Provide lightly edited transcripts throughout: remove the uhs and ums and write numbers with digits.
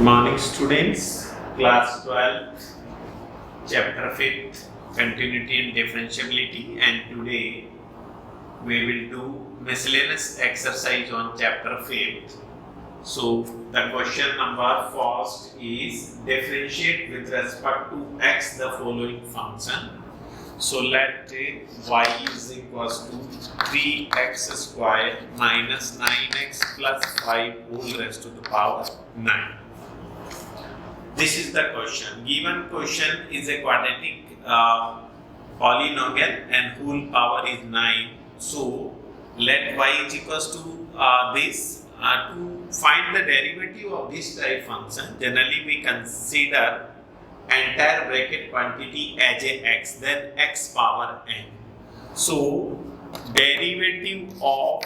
morning, students. Class 12, chapter 5th, continuity and differentiability, and today we will do miscellaneous exercise on chapter 5th. So the question number first is differentiate with respect to x the following function. So let y is equals to 3x square minus 9x plus 5 whole raised to the power 9. This is the question. Given question is a quadratic polynomial and whole power is 9. So let y is equals to this. To find the derivative of this type function, generally we consider entire bracket quantity as a x, then x power n. So derivative of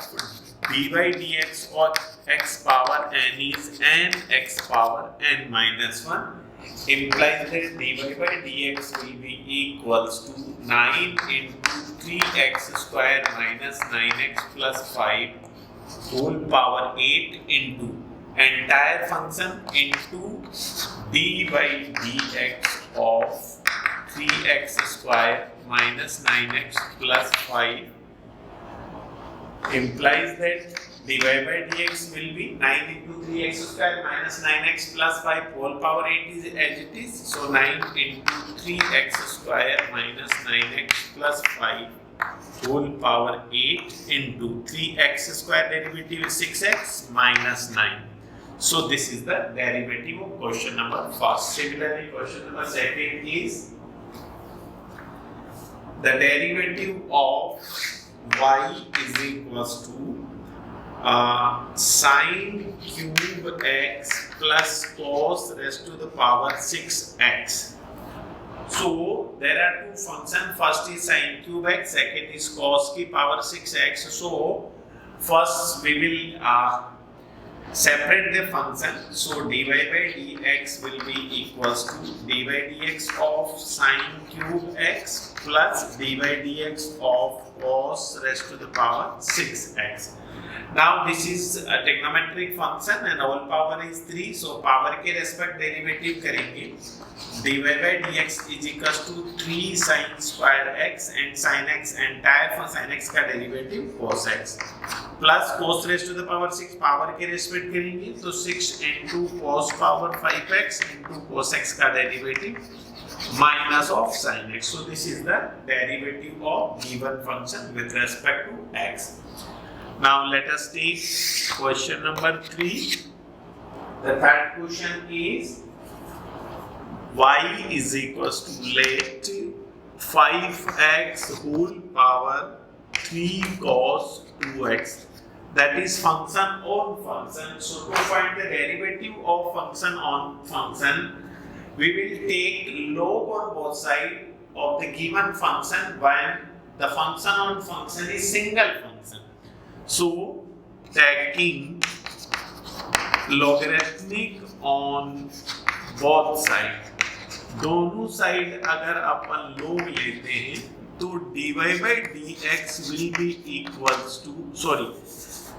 dy dx or x power n is n x power n minus 1, implies that dy by dx will be equals to 9 into 3x square minus 9x plus 5 whole power 8 into entire function into d by dx of 3x square minus 9x plus 5, implies that dy by dx will be 9 into 3x square minus 9x plus 5 whole power 8 is as it is. So 9 into 3x square minus 9x plus 5 whole power 8 into 3x square derivative is 6x minus 9. So this is the derivative of question number first. Similarly, question number second is the derivative of y is equals to sine cube x plus cos raised to the power 6x. So there are two functions. First is sine cube x, second is cos ki power 6x. So first we will separate the function. So dy by dx will be equals to dy by dx of sine cube x plus dy by dx of cos raised to the power 6x. Now this is a trigonometric function and whole power is 3. So power के respect derivative करेंगे. dy by dx is equals to 3 sin square x and sin x entire for sin x का derivative cos x plus cos raised to the power 6 power के respect करेंगे तो 6 into cos power 5x into cos x का derivative minus of sin x. So this is the derivative of given function with respect to x. Now let us take question number 3. The third question is y is equals to let 5x whole power 3 cos 2x, that is function on function. So to find the derivative of function on function, we will take log on both sides of the given function when the function on function is single function. So taking logarithmic on both sides, दोनों side अगर अपन log लेते हैं तो dy by dx will be equals to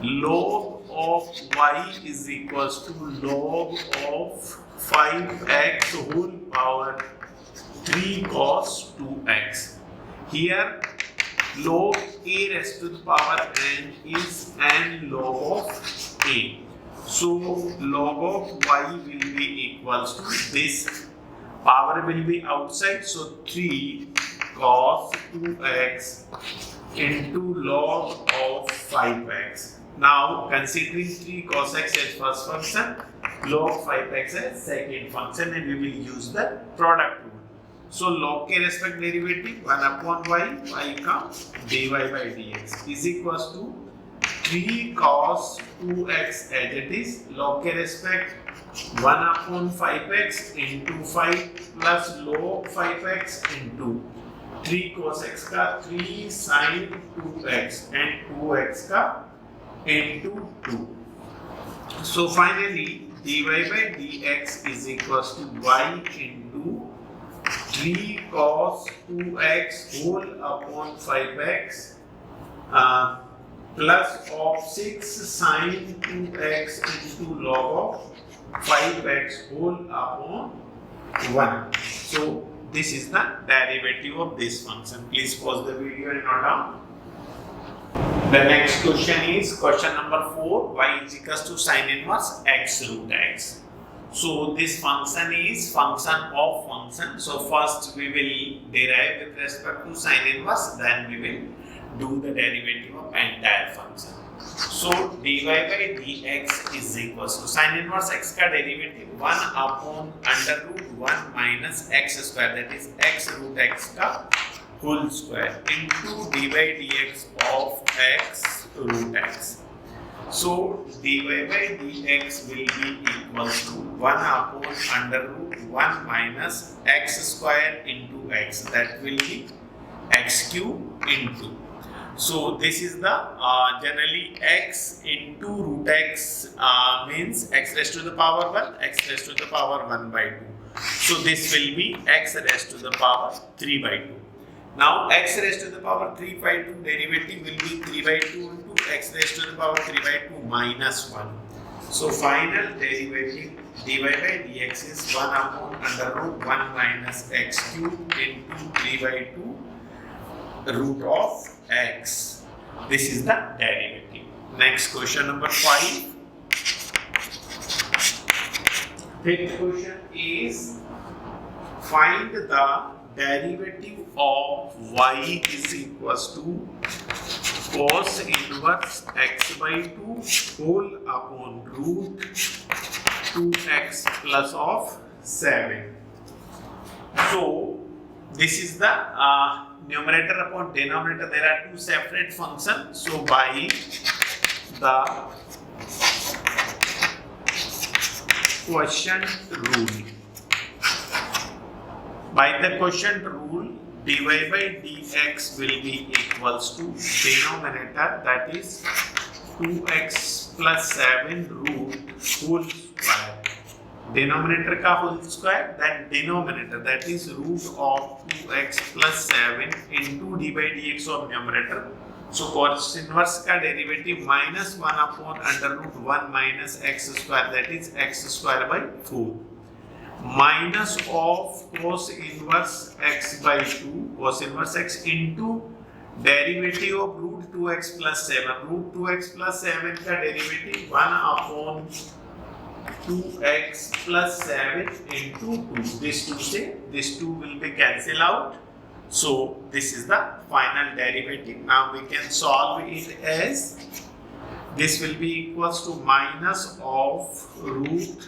log of y is equals to log of 5x whole power 3 cos 2x. Here log a raised to the power n is n log of a. So log of y will be equals to this. Power will be outside, so 3 cos 2x into log of 5x. Now considering 3 cos x as first function, log 5x as second function, and we will use the product rule. So log के respect derivative 1 upon y comes dy by dx is equals to 3 cos 2x as it is, log के respect 1 upon 5x into 5 plus log 5x into 3 cos x का 3 sin 2x and 2x का into 2. So finally dy by dx is equals to y into 3 cos 2x whole upon 5x plus of 6 sin 2x into log of 5x whole upon 1. So this is the derivative of this function. Please pause the video and note down. The next question is question number 4. Y is equals to sine inverse x root x. So this function is function of function. So first we will derive with respect to sine inverse, then we will do the derivative of entire function. So dy by dx is equals to sine inverse x का derivative 1 upon under root 1 minus x square, that is x root x का whole square into dy by dx of x root x. So dy by dx will be equals to 1 upon under root 1 minus x square into x, that will be x cube into. So this is the generally x into root x means x raised to the power 1, x raised to the power 1 by 2. So this will be x raised to the power 3 by 2. Now x raised to the power 3 by 2 derivative will be 3 by 2 into x raised to the power 3 by 2 minus 1. So final derivative dy by dx is 1 upon under root 1 minus x cube into 3 by 2 root of x. This is the derivative. Next question number 5. Fifth question is find the derivative of y is equals to cos inverse x by 2 whole upon root 2x plus of 7. So this is the numerator upon denominator. There are two separate functions. So by the quotient rule, dy by dx will be equals to denominator, that is 2x plus 7 root whole square. Denominator का whole square, then denominator, that is root of 2x plus 7 into d by dx of numerator. So cos inverse का derivative minus 1 upon under root 1 minus x square, that is x square by 4. Minus of cos inverse x by 2, cos inverse x into derivative of root 2x plus 7. Root 2x plus 7 का derivative 1 upon 2x plus 7 into 2. This 2 say this 2 will be cancelled out. So this is the final derivative. Now we can solve it as this will be equals to minus of root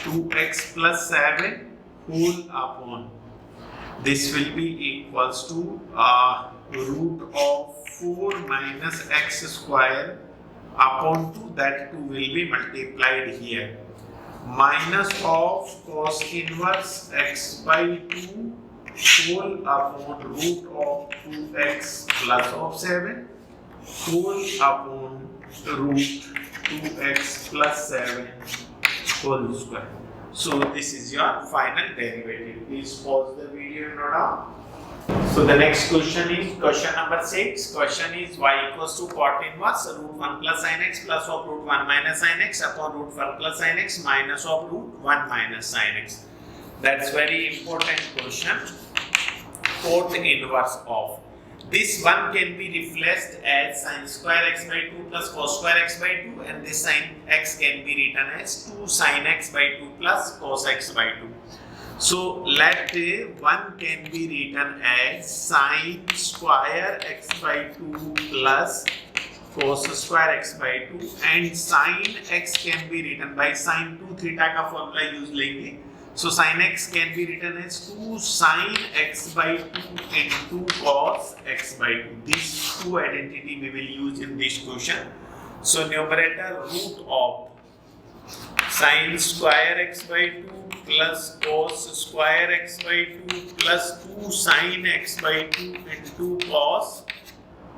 2x plus 7 whole upon. This will be equals to root of 4 minus x square upon 2, that 2 will be multiplied here, minus of cos inverse x by 2 whole upon root of 2x plus of 7 whole upon root 2x plus 7 whole square. So this is your final derivative. Please pause the video and note down. So the next question is question number 6. Question is y equals to cot inverse root 1 plus sin x plus of root 1 minus sin x upon root 1 plus sin x minus of root 1 minus sin x. That's very important question. Cot inverse of. This one can be replaced as sin square x by 2 plus cos square x by 2, and this sin x can be written as 2 sin x by 2 plus cos x by 2. So let one can be written as sin square x by 2 plus cos square x by 2, and sin x can be written by sin 2 theta का formula use लेंगे. So sin x can be written as 2 sin x by 2 into cos x by 2. These two identity we will use in this question. So numerator root of sin square x by 2 plus cos square x by 2 plus 2 sin x by 2 into cos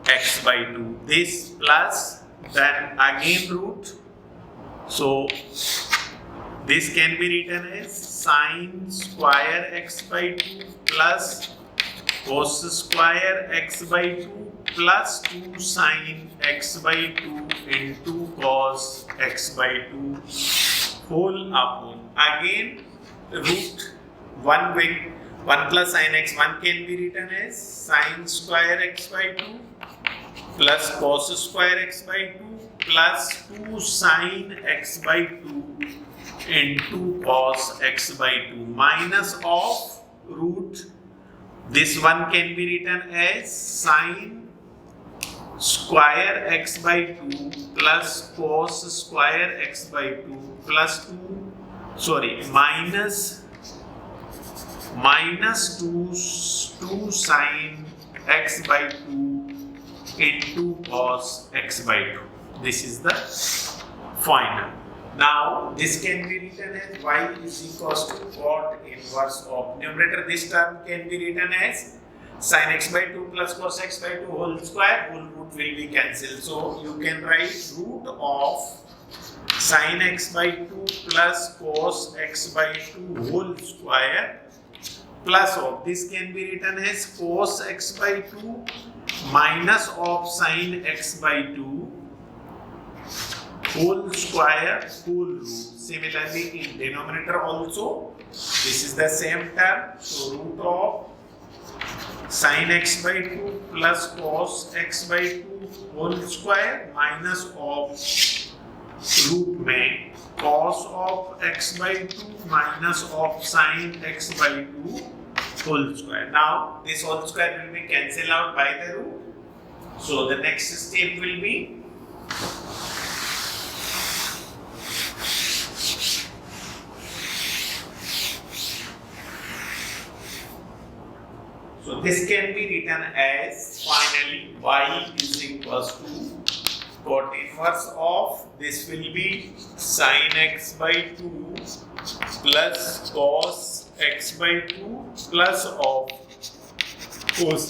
x by 2. This plus then again root. So this can be written as sin square x by 2 plus cos square x by 2 plus 2 sin x by 2 into cos x by 2 whole upon again root 1 with 1 plus sin x, 1 can be written as sin square x by 2 plus cos square x by 2 plus 2 sin x by 2 into cos x by 2 minus of root. This one can be written as sin square x by 2 plus cos square x by 2 plus 2 sin x by 2 into cos x by 2. This is the final. Now this can be written as y is equals to cot inverse of numerator. This term can be written as sin x by 2 plus cos x by 2 whole square. Whole root will be cancelled. So you can write root of sin x by 2 plus cos x by 2 whole square plus of this can be written as cos x by 2 minus of sin x by 2 whole square whole root. Similarly in denominator also this is the same term. So root of sin x by 2 plus cos x by 2 whole square minus of root में cos of x by 2 minus of sin x by 2 whole square. Now this whole square will be cancelled out by the root. So the next step will be so this can be written as finally y is equals to cot inverse of this will be sin x by 2 plus cos x by 2 plus of cos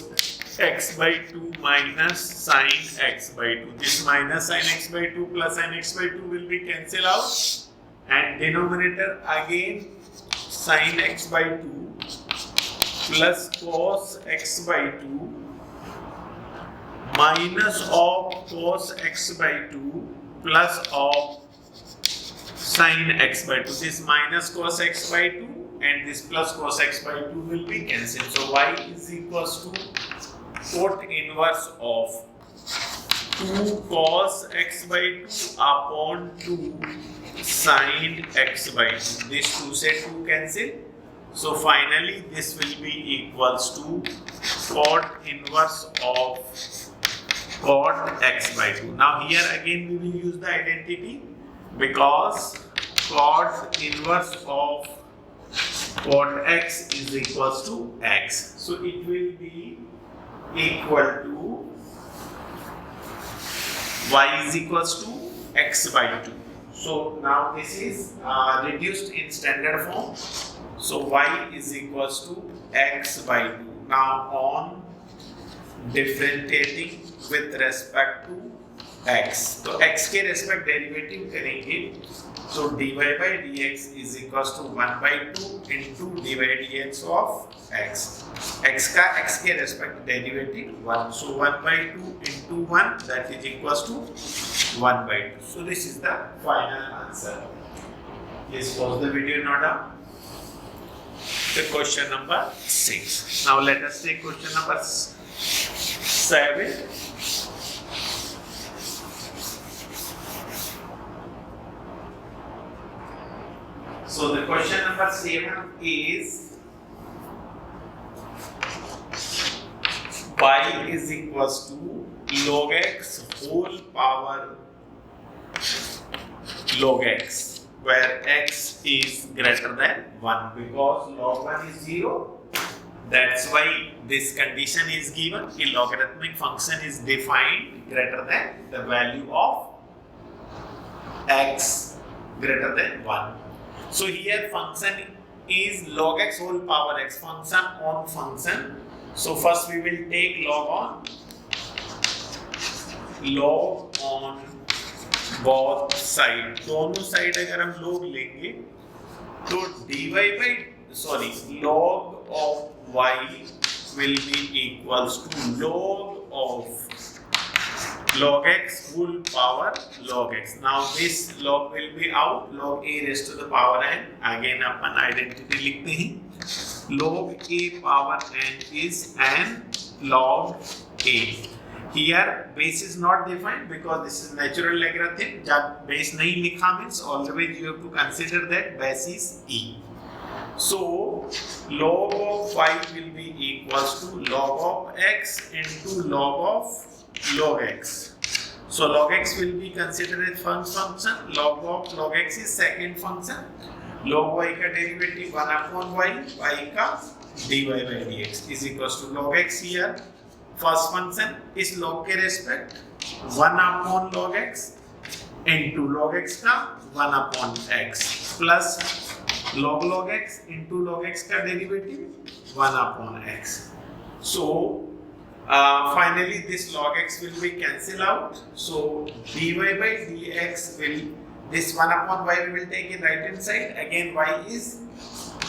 x by 2 minus sin x by 2. This minus sin x by 2 plus sin x by 2 will be cancelled out and denominator again sin x by 2 plus cos x by 2 minus of cos x by 2 plus of sin x by 2. This minus cos x by 2 and this plus cos x by 2 will be cancelled. So y is equals to cot inverse of 2 cos x by 2 upon 2 sin x by 2. This 2 से 2 cancel. So finally this will be equals to cot inverse of cot x by 2. Now here again we will use the identity because cot inverse of cot x is equals to x. So it will be equal to y is equals to x by 2. So now this is reduced in standard form. So y is equals to x by 2. Now on differentiating with respect to x, तो x के respect derivative करेंगे. So dy by dx is equals to 1 by 2 into dy dx of x. x का x के respect derivative 1. So 1 by 2 into 1 that is equals to 1 by 2. So this is the final answer. Please pause the video now down. The question number 6. Now let us take question number 7. So the question number 7 is y is equals to log x whole power log x, where x is greater than 1 because log 1 is 0. That's why this condition is given. A logarithmic function is defined greater than the value of x greater than 1. So here function is log x whole power x, function on function. So first we will take log on both side. दोनों side अगर हम log लेंगे तो log of y will be equals to log of log x whole power log x. Now this log will be out, log a raised to the power n. Again upon identity लिखते हैं, log a power n is n log a. Here base is not defined because this is natural logarithm. जब base नहीं लिखा means always you have to consider that base is e. So log of y will be equals to log of x into log of log x. So log x will be considered as first function. Log of log x is second function. Log y का derivative 1 upon y, y का dy by dx is equals to log x here. First function is log के respect 1 upon log x into log x का 1 upon x plus log x into log x का derivative 1 upon x. So finally this log x will be cancelled out. So dy by dx will, this 1 upon y we will take in right hand side. Again y is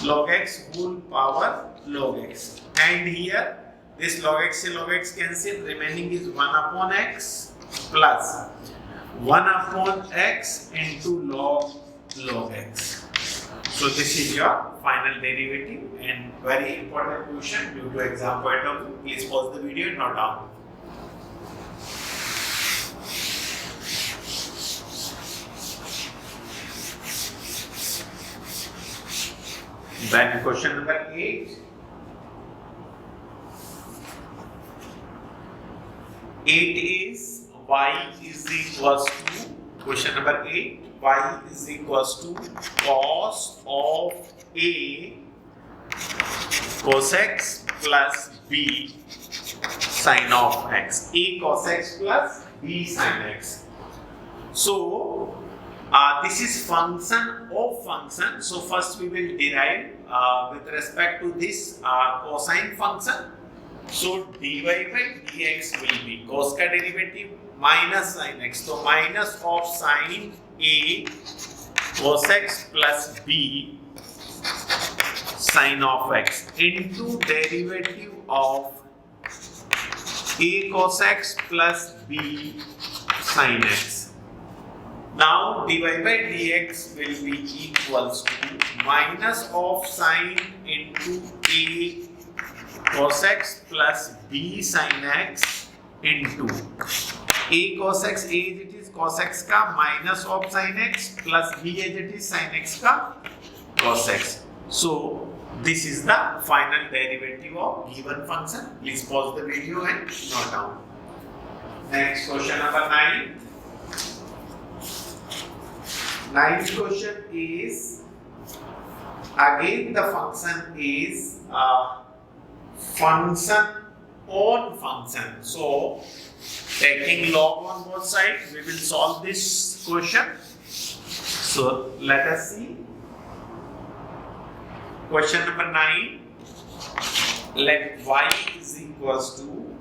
log x whole power log x, and here this log x से log x cancel, remaining is 1 upon x plus 1 upon x into log x. So this is your final derivative, and very important question due to exam point of view. Please pause the video and note down. Then question number 8. 8 is y is equals to, question number 8, y is equals to cos of a cos x plus b sin of x. A cos x plus b sin x. So this is function of function. So first we will derive with respect to this cosine function. So dy by dx will be cos का derivative minus sin x. So minus of sin a cos x plus b sin of x into derivative of a cos x plus b sin x. Now dy by dx will be equals to minus of sin into a cos x plus b sin x into a cos x, a as it is cos x का minus of sin x plus b as it is sin x का cos x. So this is the final derivative of given function. Please pause the video and note down. Next question number 9. Ninth question is, again the function is function on function. So taking log on both sides, we will solve this question. So let us see. Question number 9. Let y is equals to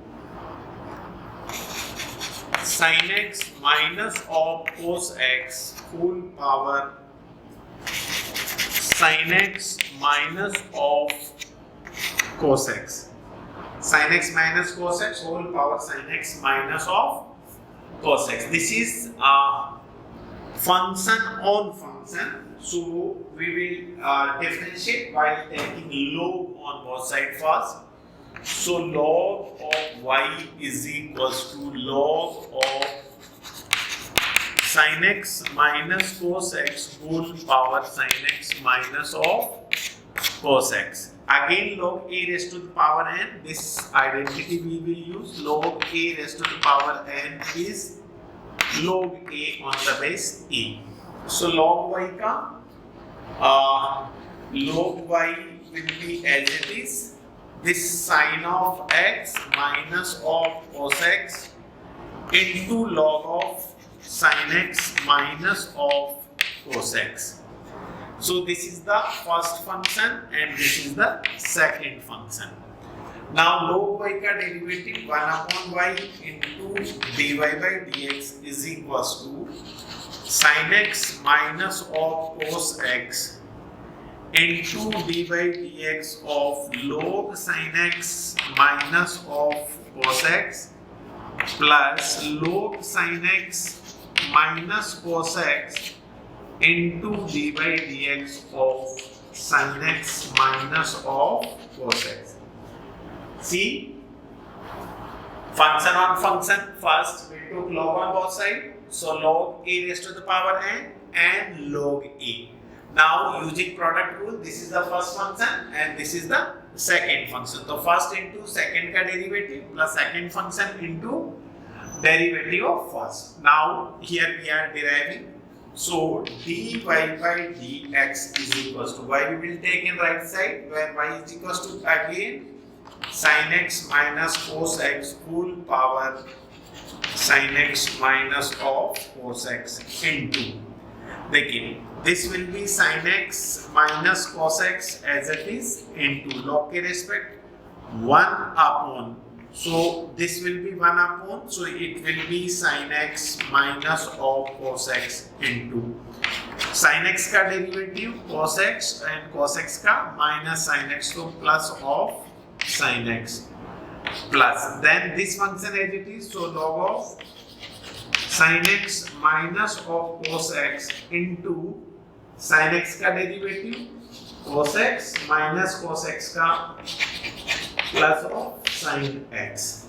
sin x minus of cos x whole power sin x minus of cos x. Sin x minus cos x whole power sin x minus of cos x. This is a function on function. So we will differentiate while taking log on both sides first. So log of y is equals to log of sin x minus cos x whole power sin x minus of cos x. Again log a raised to the power n. This identity we will use. Log a raised to the power n is log a on the base e. So log y का log y will be as it is. This sin of x minus of cos x into log of sin x minus of cos x. So this is the first function and this is the second function. Now log y का derivative 1 upon y into dy by dx is equals to sin x minus of cos x into d by dx of log sin x minus of cos x plus log sin x minus cos x into dy dx of sin x minus of cos x. See, function on function, first we took log on both sides, so log a raised to the power n and log a. Now using product rule, this is the first function and this is the second function. So first into second ka derivative plus second function into derivative of first. Now here we are deriving. So dy by dx is equals to y we will take in right side, where y is equals to again sin x minus cos x whole power sin x minus of cos x into, देखिए this will be sin x minus cos x as it is into log के respect 1 upon, so this will be 1 upon, so it will be sin x minus of cos x into sin x का derivative cos x and cos x का minus sin x, so plus of sin x plus then this function as it is, so log of sin x minus of cos x into sin x का derivative cos x minus cos x का plus of sin x.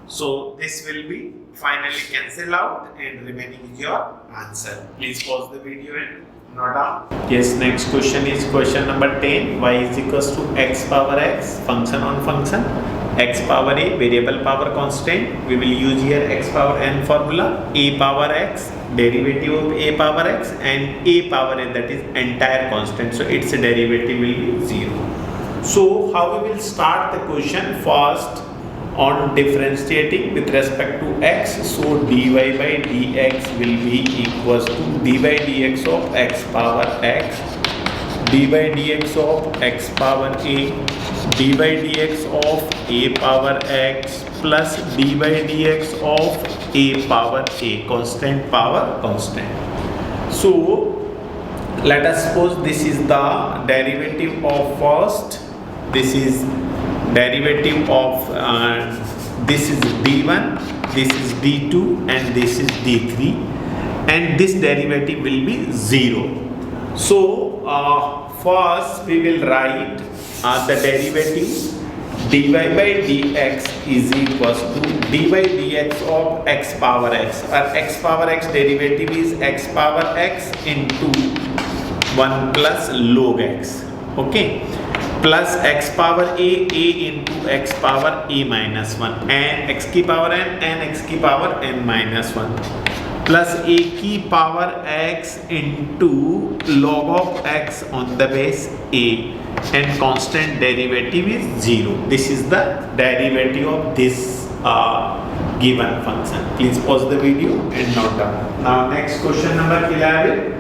So this will be finally cancel out and remaining is your answer. Please pause the video and note down. Yes, next question is question number 10. Y is equals to x power x, function on function, x power a, variable power constant. We will use here x power n formula, a power x, derivative of a power x, and a power n, that is entire constant. So its derivative will be 0. So how we will start the question? First on differentiating with respect to x, so dy by dx will be equals to dy dx of x power x, dy dx of x power a, dy dx of a power x plus dy dx of a power a, constant power constant. So let us suppose this is the derivative of first, this is derivative of this is d1, this is d2 and this is d3, and this derivative will be 0. So first we will write the derivative dy by dx is equals to dy dx of x power x, or x power x derivative is x power x into 1 plus log x, okay, plus x power a into x power a minus 1 and x की power n and x की power n minus 1 plus a की power x into log of x on the base a, and constant derivative is 0. This is the derivative of this given function. Please pause the video and note down. Now next question number 11.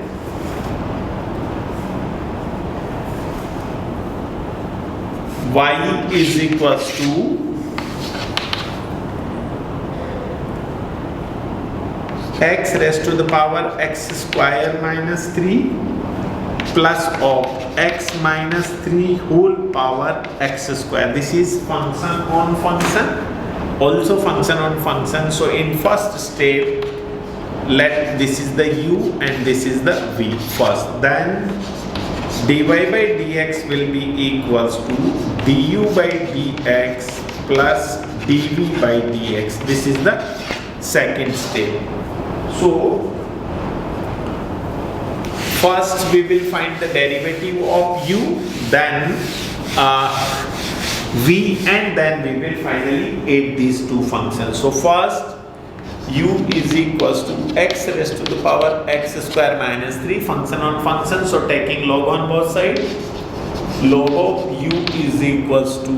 Y is equals to x raised to the power x square minus 3 plus of x minus 3 whole power x square. This is function on function, also function on function. So in first step, let this is the u and this is the v first, then dy by dx will be equals to du by dx plus dv by dx. This is the second step. So first we will find the derivative of u, then v, and then we will finally add these two functions. So first u is equals to x raised to the power x square minus 3, function on function, so taking log on both sides, log of u is equals to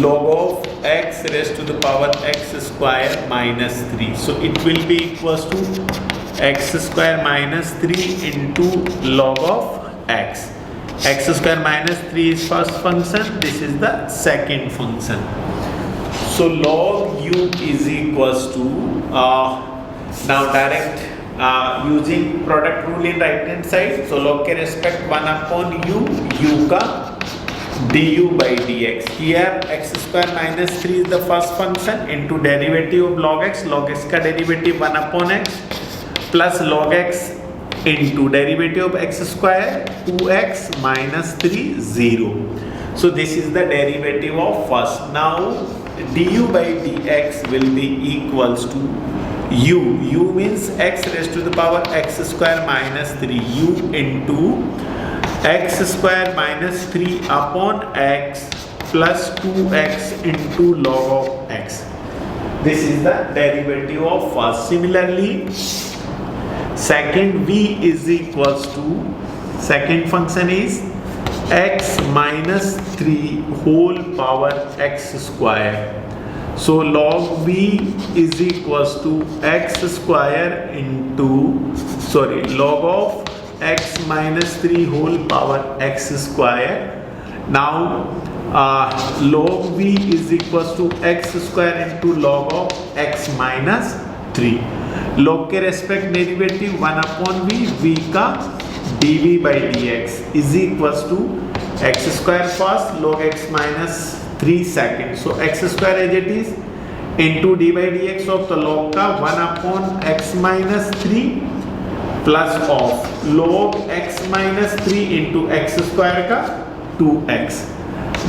log of x raised to the power x square minus 3, so it will be equals to x square minus 3 into log of x. X square minus 3 is first function, this is the second function. So log u is equals to now direct using product rule in right hand side, so log के respect 1 upon u, u का du by dx. Here x square minus 3 is the first function into derivative of log x का derivative 1 upon x plus log x into derivative of x square 2x minus 3 0. So this is the derivative of first. Now du by dx will be equals to u means x raised to the power x square minus 3 u into x square minus 3 upon x plus 2x into log of x. This is the derivative of first. Similarly, second v is equals to, second function is x minus 3 whole power x square. So log v is equals to x square into, log of x minus 3 whole power x square. Now log v is equals to x square into log of x minus 3. log के respect derivative 1 upon v का dv by dx is equals to x square first log x minus 3 second. So x square as it is into d by dx of the log का 1 upon x minus 3 plus of log x minus 3 into x square का 2x.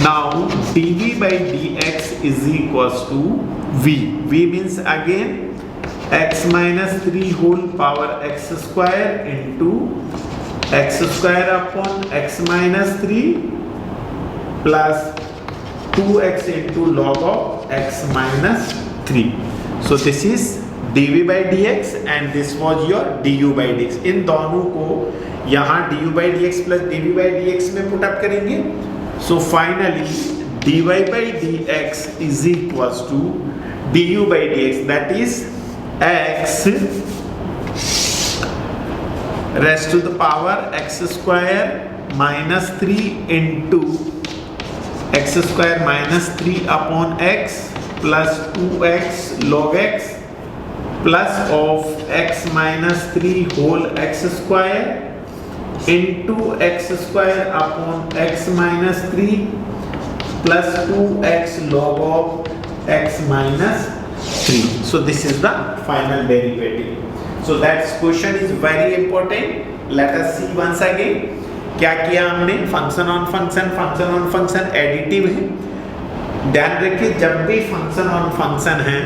Now dv by dx is equals to v. v means again x minus 3 whole power x square into x square upon x minus 3 plus 2x into log of x minus 3. So this is dv by dx and this was your du by dx. इन दोनों को यहाँ du by dx plus dv by dx में put up करेंगे. So finally dy by dx is equals to du by dx, that is x raised to the power x square minus 3 into x square minus 3 upon x plus 2x log x plus of x minus 3 whole x square into x square upon x minus 3 plus 2x log of x minus 3. So this is the final derivative. So that question is very important. Let us see once again. क्या किया हमने? Function on function additive है. ध्यान रखिए जब भी function on function है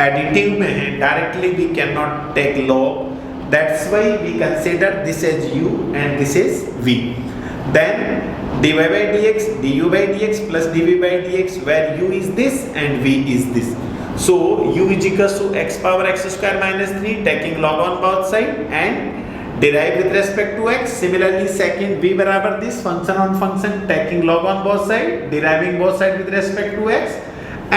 additive में है directly we can not take log. That's why we consider this as u and this is v. Then dy by dx, du by dx plus dv by dx where u is this and v is this. So u is equals to x power x square minus 3 taking log on both side and derive with respect to x. Similarly second v बराबर this function on function taking log on both side deriving both side with respect to x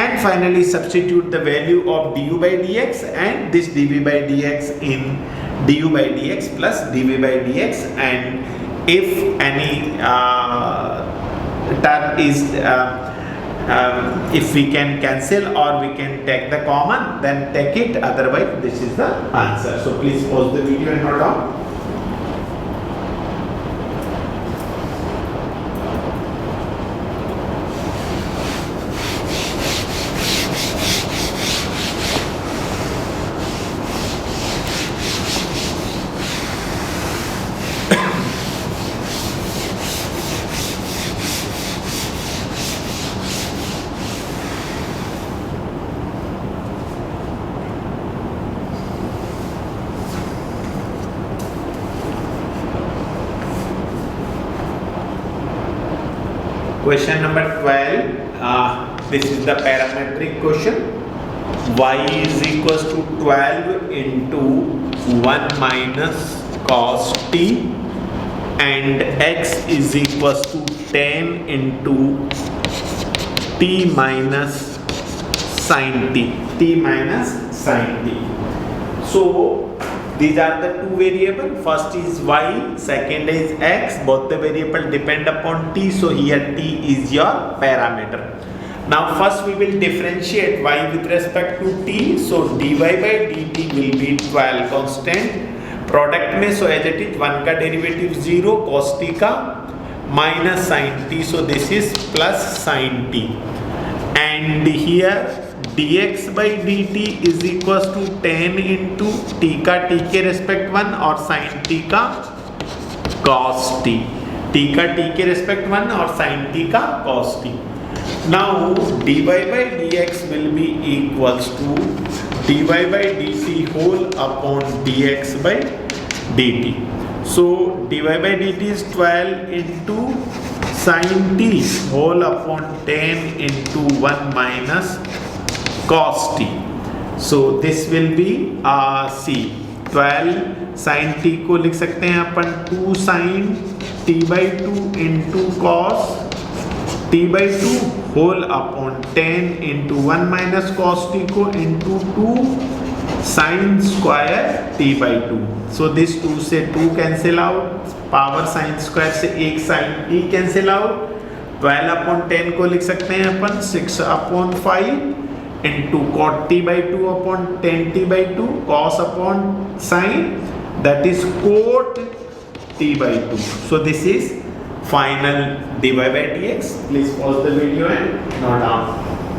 and finally substitute the value of du by dx and this dv by dx in du by dx plus dv by dx, and if any term is if we can cancel or we can take the common then take it, otherwise this is the answer. So please pause the video and note down. Question number 12. This is the parametric question. Y is equals to 12 into 1 minus cos t and x is equals to 10 into t minus sin t. T minus sin t. So these are the two variables. First is y, second is x. Both the variable depend upon t. So here t is your parameter. Now first we will differentiate y with respect to t. So dy by dt will be 12 constant. Product में so as it is 1 का derivative 0 cos t का minus sin t, so this is plus sin t, and here dx by dt is equals to tan into t का t के respect 1 और sin t का cos t, t का t के respect 1 और sin t का cos t. Now dy by dx will be equals to dy by dt whole upon dx by dt. So dy by dt is 12 into sin t whole upon 10 into 1 minus cos t. So this will be c 12 sin t को लिख सकते हैं अपन 2 sin t by 2 into cos t by 2 whole upon 10 into 1 minus cos t को into 2 sin square t by 2. So this 2 से 2 cancel out, power sin square से एक sin t cancel out, 12 upon 10 को लिख सकते हैं अपन 6 upon 5 into cot t by 2 upon 10 t by 2 cos upon sin, that is cot t by 2. So this is final dy by dx. Please pause the video and note down.